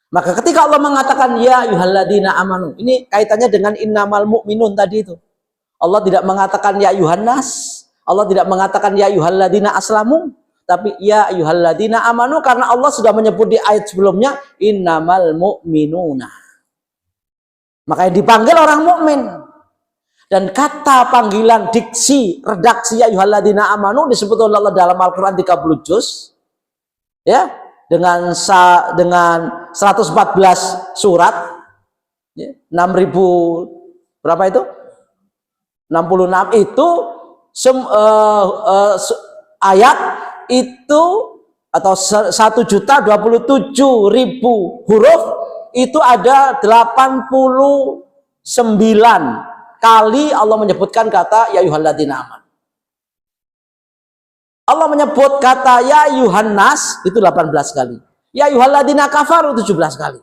Maka ketika Allah mengatakan ya ayyuhalladzina amanu, ini kaitannya dengan innamal mu'minun tadi itu. Allah tidak mengatakan ya ayyuhannas, Allah tidak mengatakan ya ayyuhalladzina aslamu, tapi ya ayyuhalladzina amanu karena Allah sudah menyebut di ayat sebelumnya innamal mu'minuna. Maka yang dipanggil orang mukmin. Dan kata panggilan diksi, redaksi ya ayyuhalladzina amanu disebut oleh Allah dalam Al-Qur'an 30 juz. Ya, dengan 114 surat, ya, 6.000 berapa itu? 66 itu ayat itu atau 1.027.000 huruf itu ada 89 kali Allah menyebutkan kata ya ayyuhalladzina amanu. Allah menyebut kata ya ayyuhannas itu 18 kali. Ya ayyuhalladzina kafaru 17 kali.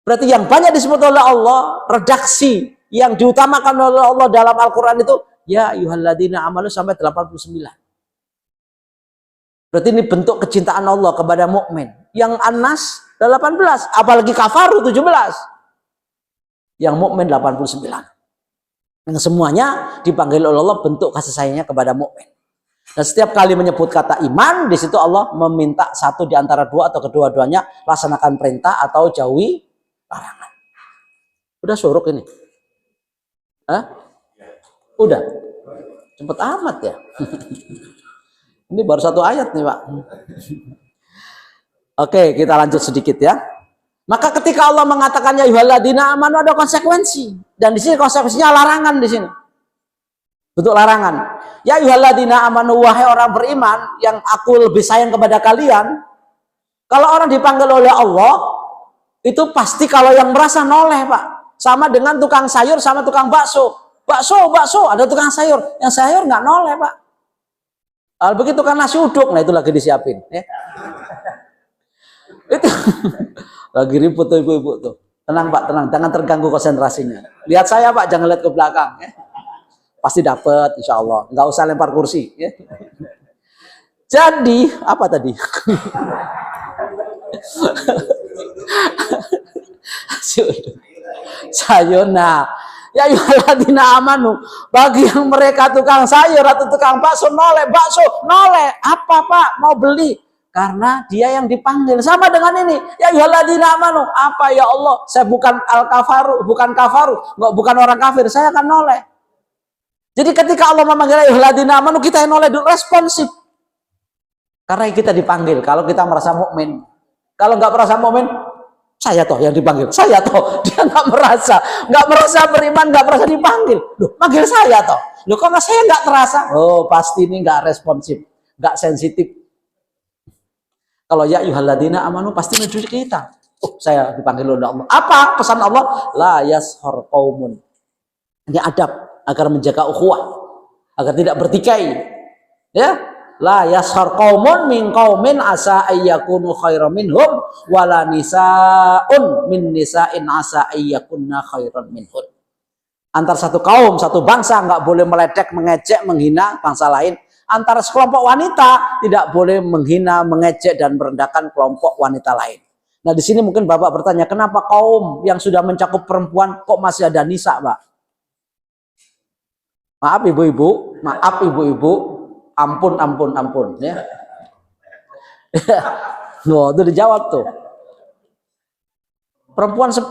Berarti yang banyak disebut oleh Allah, redaksi yang diutamakan oleh Allah dalam Al-Quran itu ya ayyuhalladzina amanu sampai 89. Berarti ini bentuk kecintaan Allah kepada mukmin. Yang An-Nas 18, apalagi kafaru 17. Yang mukmin 89. Yang semuanya dipanggil oleh Allah bentuk kasih sayangnya kepada mukmin. Dan setiap kali menyebut kata iman, di situ Allah meminta satu di antara dua atau kedua-duanya, laksanakan perintah atau jauhi larangan. Udah suruk ini? Hah? Udah? Cepet amat ya. Ini baru satu ayat nih Pak. Oke, kita lanjut sedikit ya. Maka ketika Allah mengatakan ya ayyuhalladzina amanu, ada konsekuensi. Dan di sini konsekuensinya larangan di sini. Bentuk larangan. Ya ayyuhalladzina amanu, wahai orang beriman yang aku lebih sayang kepada kalian. Kalau orang dipanggil oleh Allah, itu pasti kalau yang merasa noleh Pak. Sama dengan tukang sayur sama tukang bakso. Bakso, ada tukang sayur. Yang sayur nggak noleh Pak. Begitu kan nasi uduk, nah itu lagi disiapin. Ya. Itu lagi ribut tuh ibu-ibu tuh. Tenang Pak, tenang, jangan terganggu konsentrasinya. Lihat saya Pak, jangan lihat ke belakang. Ya. Pasti dapat, insya Allah. Nggak usah lempar kursi. Ya. Jadi apa tadi? Sayona. Ya ayyuhalladzina amanu, bagi yang mereka tukang sayur atau tukang bakso noleh, apa Pak mau beli? Karena dia yang dipanggil. Sama dengan ini, ya ayyuhalladzina amanu, apa ya Allah, saya bukan bukan kafaru, bukan orang kafir, saya akan noleh. Jadi ketika Allah memanggil ya ayyuhalladzina amanu, kita yang noleh dulu, responsif. Karena kita dipanggil. Kalau kita merasa mukmin, kalau nggak merasa mukmin, saya toh yang dipanggil, saya toh. Dia nggak merasa beriman, nggak merasa dipanggil. Loh, panggil saya toh. Loh, kok saya nggak terasa? Oh, pasti ini nggak responsif, nggak sensitif. Kalau ya ayyuhalladzina amanu pasti menuju kita. Oh, saya dipanggil oleh Allah. Apa pesan Allah? La yashar qaumun. Ini adab agar menjaga ukhuwah, agar tidak bertikai. Ya. La yashar qaumun min qaumin asa ayyakunu khairan minhum wala nisaun min nisa'in asa ayyakunna khairan minhum. Antar satu kaum, satu bangsa nggak boleh meledek, mengejek, menghina bangsa lain. Antara sekelompok wanita tidak boleh menghina, mengejek dan merendahkan kelompok wanita lain. Nah, di sini mungkin Bapak bertanya, kenapa kaum yang sudah mencakup perempuan kok masih ada nisa, Pak? Maaf ibu-ibu, ampun ya. Loh, itu dijawab tuh. Perempuan 10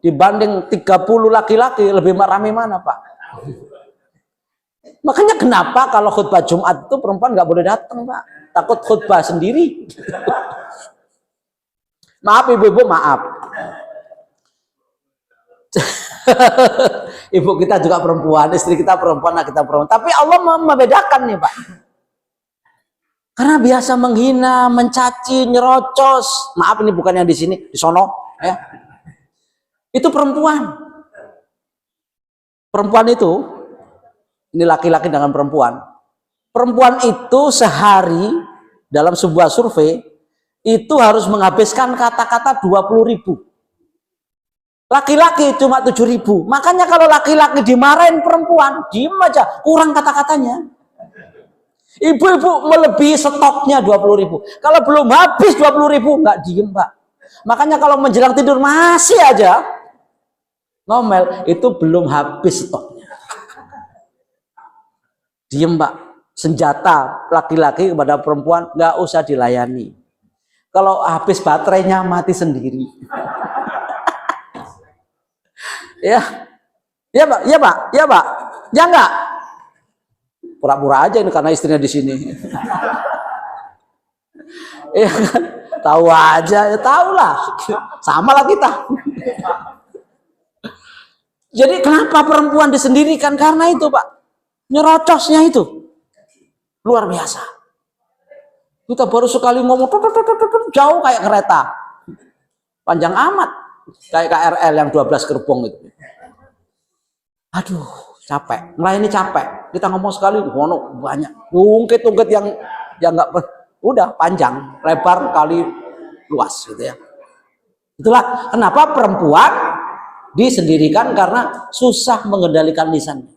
dibanding 30 laki-laki lebih ramai mana, Pak? Makanya kenapa kalau khutbah Jumat itu perempuan nggak boleh datang, Pak? Takut khutbah sendiri. Maaf ibu-ibu, maaf. Ibu kita juga perempuan, istri kita perempuan, anak kita perempuan. Tapi Allah membedakan nih Pak. Karena biasa menghina, mencaci, nyerocos. Maaf ini bukan yang di sini, di sono. Ya. Itu perempuan. Perempuan itu, ini laki-laki dengan perempuan. Perempuan itu sehari dalam sebuah survei, itu harus menghabiskan kata-kata 20.000. Laki-laki cuma 7.000. Makanya kalau laki-laki dimarahin perempuan, diem aja, kurang kata-katanya. Ibu-ibu melebihi stoknya 20.000. Kalau belum habis 20.000, nggak diem Pak. Makanya kalau menjelang tidur masih aja ngomel, itu belum habis stoknya. Diem Pak. Senjata laki-laki kepada perempuan nggak usah dilayani. Kalau habis baterainya mati sendiri. Ya, ya Pak, ya Pak, ya Pak, ya enggak? Pura-pura aja ini karena istrinya di sini. Ya kan? Tahu aja, ya tahulah, sama lah kita. Jadi kenapa perempuan disendirikan? Karena itu Pak, nyerocosnya itu luar biasa. Kita baru sekali ngomong jauh kayak kereta, panjang amat, kayak KRL yang 12 gerbong itu. Aduh, capek. Melayani capek. Kita ngomong sekali, banyak. Ungkit-ungkit yang nggak, udah panjang, lebar kali luas gitu ya. Itulah kenapa perempuan disendirikan, karena susah mengendalikan lisannya.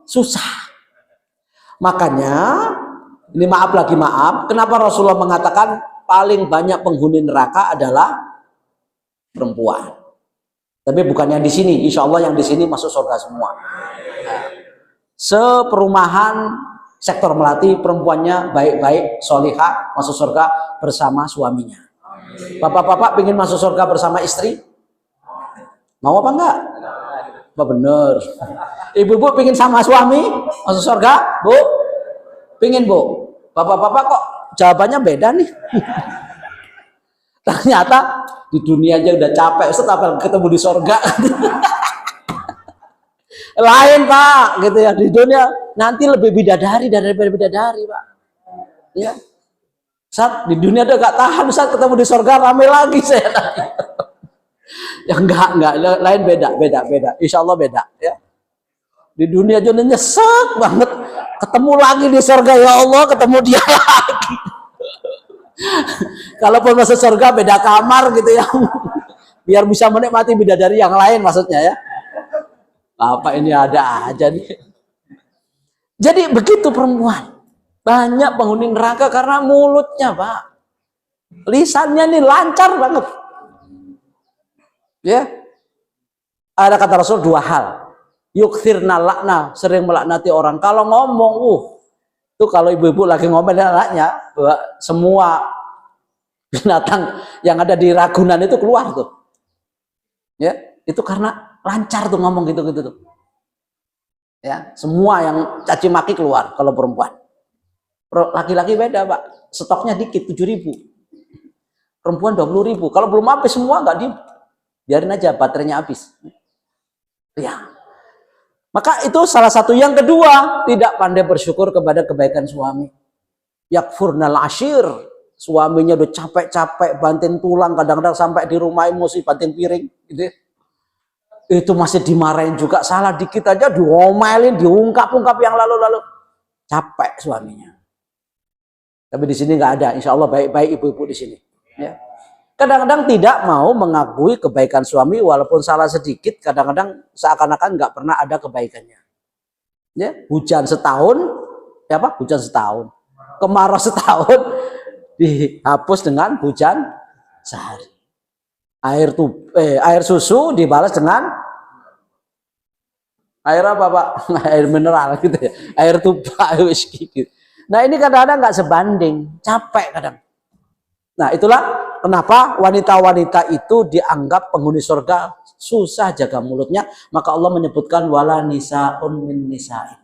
Susah. Makanya Ini maaf lagi maaf. Kenapa Rasulullah mengatakan paling banyak penghuni neraka adalah perempuan? Tapi bukan yang di sini. Insya Allah yang di sini masuk surga semua. Seperumahan sektor Melati perempuannya baik-baik, solihah, masuk surga bersama suaminya. Bapak-bapak ingin masuk surga bersama istri? Mau apa enggak? Apa bener? Ibu-ibu pingin sama suami masuk surga? Bu? Pingin, Bu? Bapak-bapak kok jawabannya beda nih? Ternyata di dunia aja udah capek, Ustaz, apa ketemu di surga? Lain, Pak, gitu ya. Di dunia nanti lebih bidadari daripada bidadari, Pak. Ya. Saat di dunia udah gak tahan, saat ketemu di surga rame lagi saya. Ya enggak, lain beda. Insya Allah beda ya. Di dunia aja nyesek banget, ketemu lagi di surga, ya Allah, ketemu dia lagi. Kalaupun masuk surga beda kamar gitu ya, biar bisa menikmati bidadari yang lain maksudnya ya. Apa ini ada aja nih. Jadi begitu perempuan, banyak penghuni neraka karena mulutnya, Pak. Lisannya nih lancar banget. Ya, ada kata Rasul dua hal. Yukthirna lakna, sering melaknati orang. Kalau ngomong, itu kalau ibu-ibu lagi ngomel anaknya, semua binatang yang ada di Ragunan itu keluar tuh. Ya, itu karena lancar tuh ngomong gitu tuh. Ya, semua yang caci maki keluar kalau perempuan. Laki-laki beda, Pak. Stoknya dikit 7.000. Perempuan 20.000. Kalau belum habis semua nggak biarin aja baterainya habis. Ya. Maka itu salah satu. Yang kedua, tidak pandai bersyukur kepada kebaikan suami. Yakfurnal ashir. Suaminya udah capek-capek banting tulang, kadang-kadang sampai di rumah emosi banting piring gitu. Itu masih dimarahin juga, salah dikit aja diomelin, diungkap-ungkap yang lalu-lalu. Capek suaminya. Tapi di sini nggak ada, insya Allah baik-baik ibu-ibu di sini. Ya. Kadang-kadang tidak mau mengakui kebaikan suami, walaupun salah sedikit, kadang-kadang seakan-akan nggak pernah ada kebaikannya. Ya, hujan setahun, ya apa? Hujan setahun, kemarau setahun, dihapus dengan hujan sehari. Air susu dibalas dengan air apa, Pak? Air mineral gitu ya. Air tuba, gitu. Nah ini kadang-kadang nggak sebanding, capek kadang. Nah itulah kenapa wanita-wanita itu dianggap penghuni surga susah jaga mulutnya. Maka Allah menyebutkan wala nisaun min nisa'in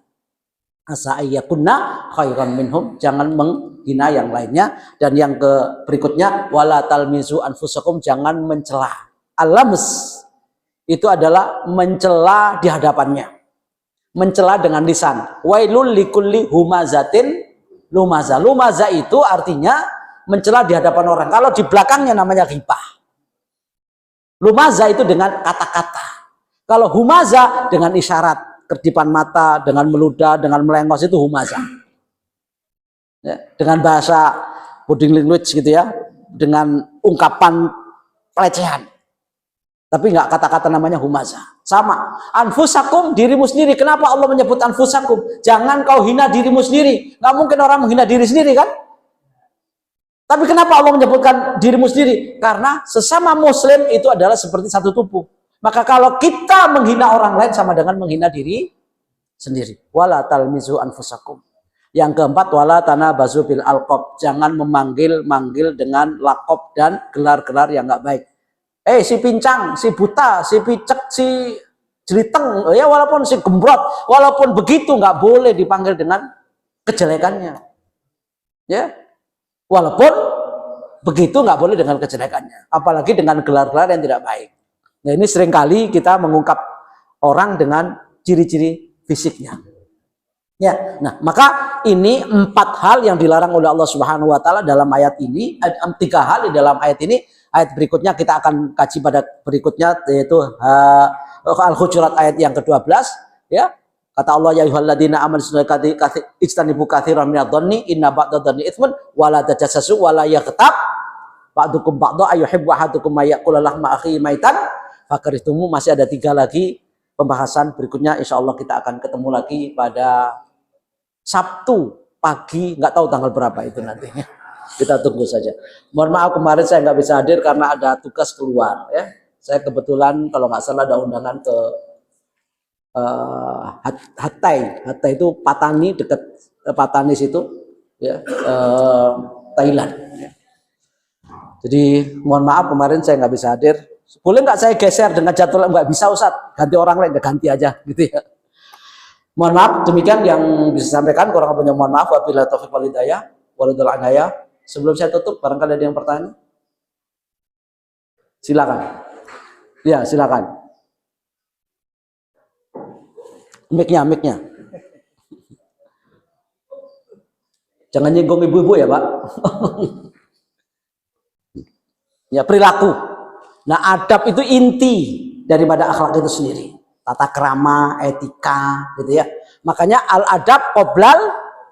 asa ayyakunna khairan minhum, jangan menghina yang lainnya. Dan yang berikutnya wala talmizu anfusakum, jangan mencela. Al-lams itu adalah mencela di hadapannya, mencela dengan lisan. Wailul likulli humazatin lumaza. Lumaza itu artinya mencela di hadapan orang. Kalau di belakangnya namanya ghibah. Lumaza itu dengan kata-kata. Kalau humaza dengan isyarat, kedipan mata, dengan meludah, dengan melengos, itu humaza. Ya, dengan bahasa body language gitu ya, dengan ungkapan pelecehan. Tapi nggak kata-kata namanya humaza. Sama. Anfusakum, dirimu sendiri. Kenapa Allah menyebut anfusakum? Jangan kau hina dirimu sendiri. Nggak mungkin orang menghina diri sendiri kan? Tapi kenapa Allah menyebutkan dirimu sendiri? Karena sesama muslim itu adalah seperti satu tubuh. Maka kalau kita menghina orang lain sama dengan menghina diri sendiri. Wala talmizu anfusakum. Yang keempat, wala tanabazu bil alqab. Jangan memanggil-manggil dengan lakob dan gelar-gelar yang nggak baik. Si pincang, si buta, si picek, si jeliteng, ya walaupun si gembrot, walaupun begitu nggak boleh dipanggil dengan kejelekannya. Ya, walaupun begitu nggak boleh dengan kejelekannya, apalagi dengan gelar-gelar yang tidak baik. Nah ini seringkali kita mengungkap orang dengan ciri-ciri fisiknya. Ya, nah maka ini 4 hal yang dilarang oleh Allah Subhanahu Wa Taala dalam ayat ini, 3 hal di dalam ayat ini. Ayat berikutnya kita akan kaji pada berikutnya, yaitu Al-Hujurat ayat yang ke-12. Ya, kata Allah ya ayyuhalladzina amanu ijtanibu katsiran minadh-dhanni inna ba'dadh-dhanni itsmun wa la tajassasu wa la yaghtab ba'dukum ba'dha ayyuhibbu ahadukum may ya'kula lahma akhihi maitan fakarihtumu. Masih ada 3 lagi pembahasan berikutnya, insyaallah kita akan ketemu lagi pada Sabtu pagi, nggak tahu tanggal berapa itu nantinya. Kita tunggu saja. Mohon maaf kemarin saya nggak bisa hadir karena ada tugas keluar ya. Saya kebetulan kalau nggak salah ada undangan ke Hatay. Hatay itu Patani, dekat Patani situ ya, Thailand. Jadi mohon maaf kemarin saya nggak bisa hadir. Boleh nggak saya geser dengan jadwal? Nggak bisa Ustadz, ganti orang lain, ganti aja gitu ya. Mohon maaf, demikian yang bisa sampaikan. Kurang lebihnya mohon maaf. Wabillahi taufiq wal hidayah. Walhamdulillah hidayah. Sebelum saya tutup, barangkali ada yang bertanya. Silakan. Ya, silakan. Mic-nya. Jangan nyinggung ibu-ibu ya, Pak. Ya, perilaku. Nah, adab itu inti daripada akhlak itu sendiri. Tata krama, etika, gitu ya. Makanya al-adab qoblal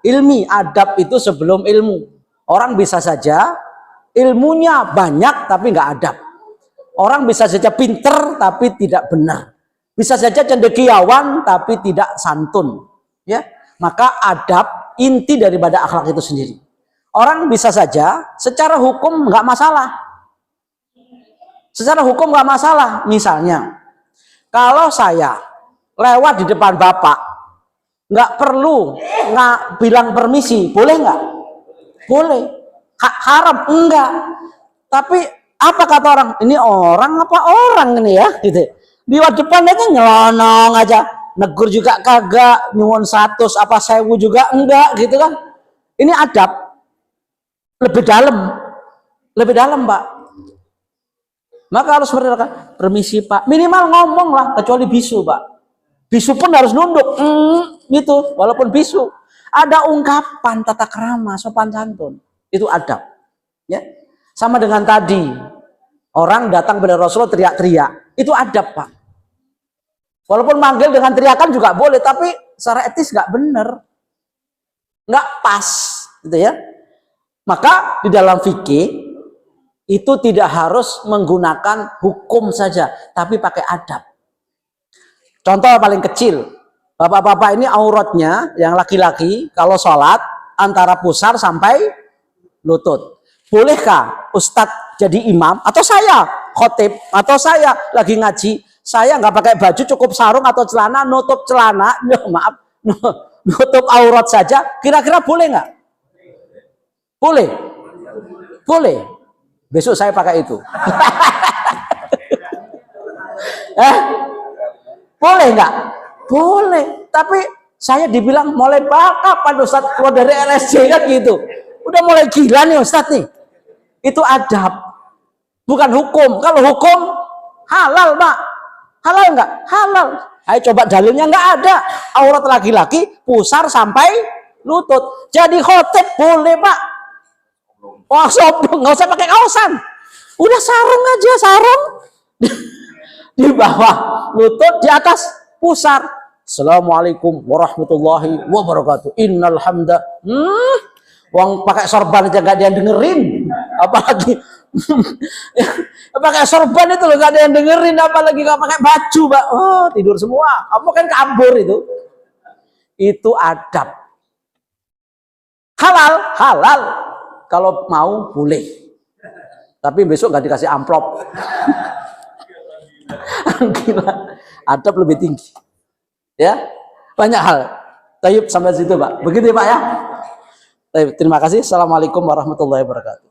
ilmi. Adab itu sebelum ilmu. Orang bisa saja ilmunya banyak tapi nggak adab. Orang bisa saja pinter tapi tidak benar. Bisa saja cendekiawan tapi tidak santun. Ya, maka adab inti daripada akhlak itu sendiri. Orang bisa saja secara hukum nggak masalah. Secara hukum nggak masalah. Misalnya, kalau saya lewat di depan bapak, nggak perlu nggak bilang permisi, boleh nggak? Boleh. Haram enggak. Tapi apa kata orang? Ini orang apa orang ini ya? Gitu. Di depan aja nyelonong aja, negur juga kagak, nyuwun 100 apa 1000 juga enggak, gitu kan? Ini adab lebih dalam, Pak. Maka harus mereka permisi Pak, minimal ngomong lah, kecuali bisu Pak. Bisu pun harus nunduk, gitu. Walaupun bisu, ada ungkapan tata krama, sopan santun, itu adab. Ya, sama dengan tadi orang datang pada Rasulullah teriak-teriak, itu adab Pak. Walaupun manggil dengan teriakan juga boleh, tapi secara etis nggak benar, nggak pas, gitu ya. Maka di dalam fikih itu tidak harus menggunakan hukum saja, tapi pakai adab. Contoh paling kecil, bapak-bapak ini auratnya yang laki-laki kalau sholat antara pusar sampai lutut. Bolehkah Ustadz jadi imam atau saya khotib atau saya lagi ngaji, saya nggak pakai baju, cukup sarung atau celana, nutup celana, nutup aurat saja, kira-kira boleh nggak? Boleh. Besok saya pakai itu. Boleh nggak? Boleh. Tapi saya dibilang mulai kapan Ustadz keluar dari LSJ kan gitu. Udah mulai gila nih Ustadz nih. Itu adab, bukan hukum. Kalau hukum halal Pak, halal nggak? Halal. Ayo coba dalilnya, nggak ada. Aurat laki-laki pusar sampai lutut. Jadi khotib boleh Pak. Wah sombong, nggak usah pakai kaosan. Udah sarung aja, sarung di bawah lutut, di atas pusar. Assalamualaikum warahmatullahi wabarakatuh. Innal hamda. Wong pakai sorban aja nggak ada yang dengerin, apalagi pakai sorban itu loh nggak ada yang dengerin, apalagi nggak pakai baju Pak. Oh tidur semua, kamu kan kabur itu. Itu adab. Halal. Kalau mau boleh, tapi besok nggak dikasih amplop. Gila, adab lebih tinggi. Ya, banyak hal. Tayyib sampai situ Pak. Begitu ya Pak ya. Terima kasih. Assalamualaikum warahmatullahi wabarakatuh.